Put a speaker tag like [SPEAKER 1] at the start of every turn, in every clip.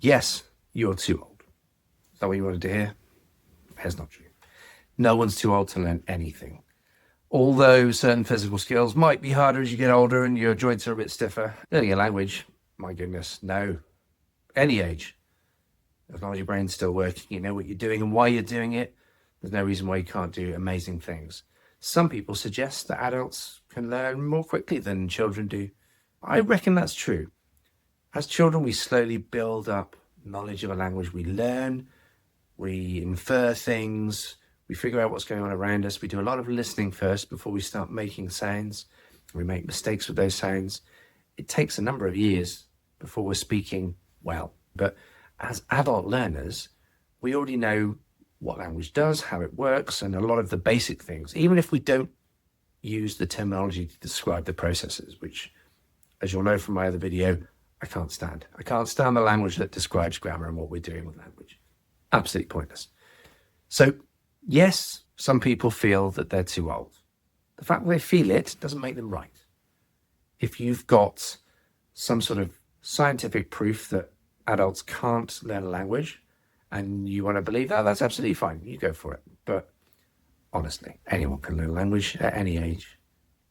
[SPEAKER 1] Yes, you're too old. Is that what you wanted to hear? That's not true. No one's too old to learn anything. Although certain physical skills might be harder as you get older and your joints are a bit stiffer, learning a language, my goodness, no. Any age. As long as your brain's still working, you know what you're doing and why you're doing it, there's no reason why you can't do amazing things. Some people suggest that adults can learn more quickly than children do. I reckon that's true. As children, we slowly build up knowledge of a language. We learn, we infer things, we figure out what's going on around us. We do a lot of listening first before we start making sounds. We make mistakes with those sounds. It takes a number of years before we're speaking well. But as adult learners, we already know what language does, how it works, and a lot of the basic things, even if we don't use the terminology to describe the processes, which, as you'll know from my other video, I can't stand. I can't stand the language that describes grammar and what we're doing with language. Absolutely pointless. So, yes, some people feel that they're too old. The fact that they feel it doesn't make them right. If you've got some sort of scientific proof that adults can't learn a language and you want to believe that, that's absolutely fine. You go for it. But honestly, anyone can learn a language at any age.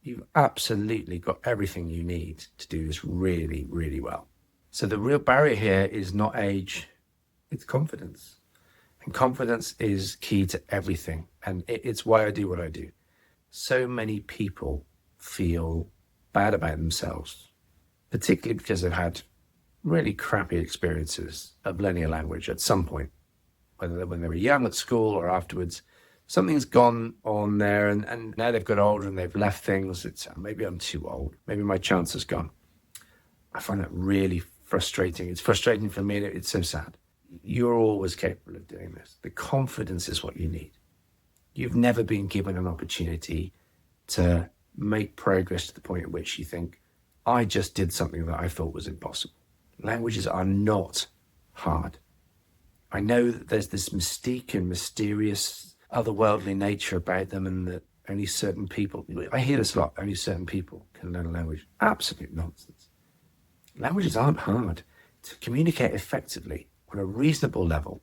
[SPEAKER 1] You've absolutely got everything you need to do this really, really well. So the real barrier here is not age, it's confidence. And confidence is key to everything. And it's why I do what I do. So many people feel bad about themselves, particularly because they've had really crappy experiences of learning a language at some point, whether when they were young at school or afterwards. Something's gone on there and now they've got older and they've left things. It's maybe I'm too old. Maybe my chance has gone. I find that really frustrating. It's frustrating for me. It's so sad. You're always capable of doing this. The confidence is what you need. You've never been given an opportunity to make progress to the point at which you think, I just did something that I thought was impossible. Languages are not hard. I know that there's this mystique and mysterious otherworldly nature about them and that only certain people, I hear this a lot, only certain people can learn a language. Absolute nonsense. Languages aren't hard. To communicate effectively on a reasonable level,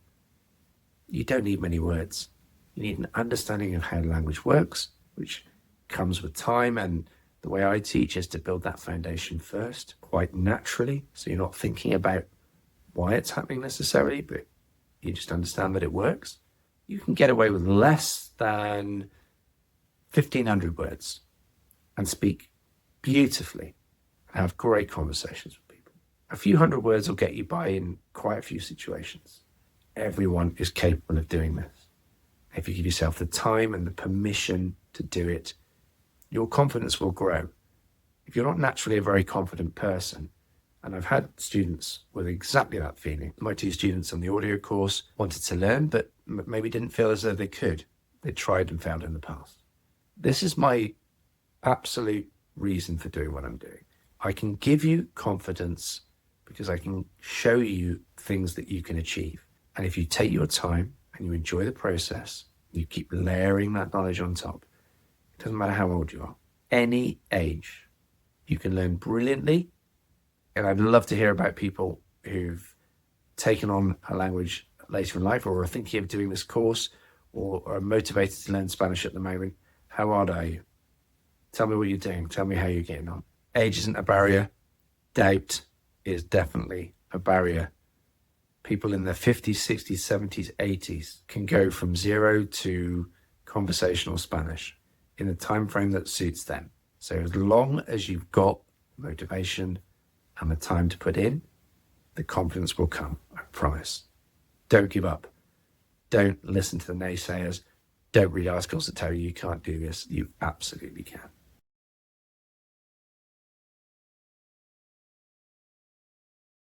[SPEAKER 1] you don't need many words. You need an understanding of how language works, which comes with time, and the way I teach is to build that foundation first, quite naturally, so you're not thinking about why it's happening necessarily, but you just understand that it works. You can get away with less than 1,500 words and speak beautifully and have great conversations with people. A few hundred words will get you by in quite a few situations. Everyone is capable of doing this. If you give yourself the time and the permission to do it, your confidence will grow. If you're not naturally a very confident person, and I've had students with exactly that feeling. My two students on the audio course wanted to learn, but maybe didn't feel as though they could. They tried and failed in the past. This is my absolute reason for doing what I'm doing. I can give you confidence because I can show you things that you can achieve. And if you take your time and you enjoy the process, you keep layering that knowledge on top, it doesn't matter how old you are, any age, you can learn brilliantly. And I'd love to hear about people who've taken on a language later in life or are thinking of doing this course or are motivated to learn Spanish at the moment. How old are you? Tell me what you're doing. Tell me how you're getting on. Age isn't a barrier. Doubt is definitely a barrier. People in their 50s, 60s, 70s, 80s can go from zero to conversational Spanish in a time frame that suits them. So as long as you've got motivation and the time to put in, the confidence will come, I promise. Don't give up. Don't listen to the naysayers. Don't read articles that tell you you can't do this. You absolutely can.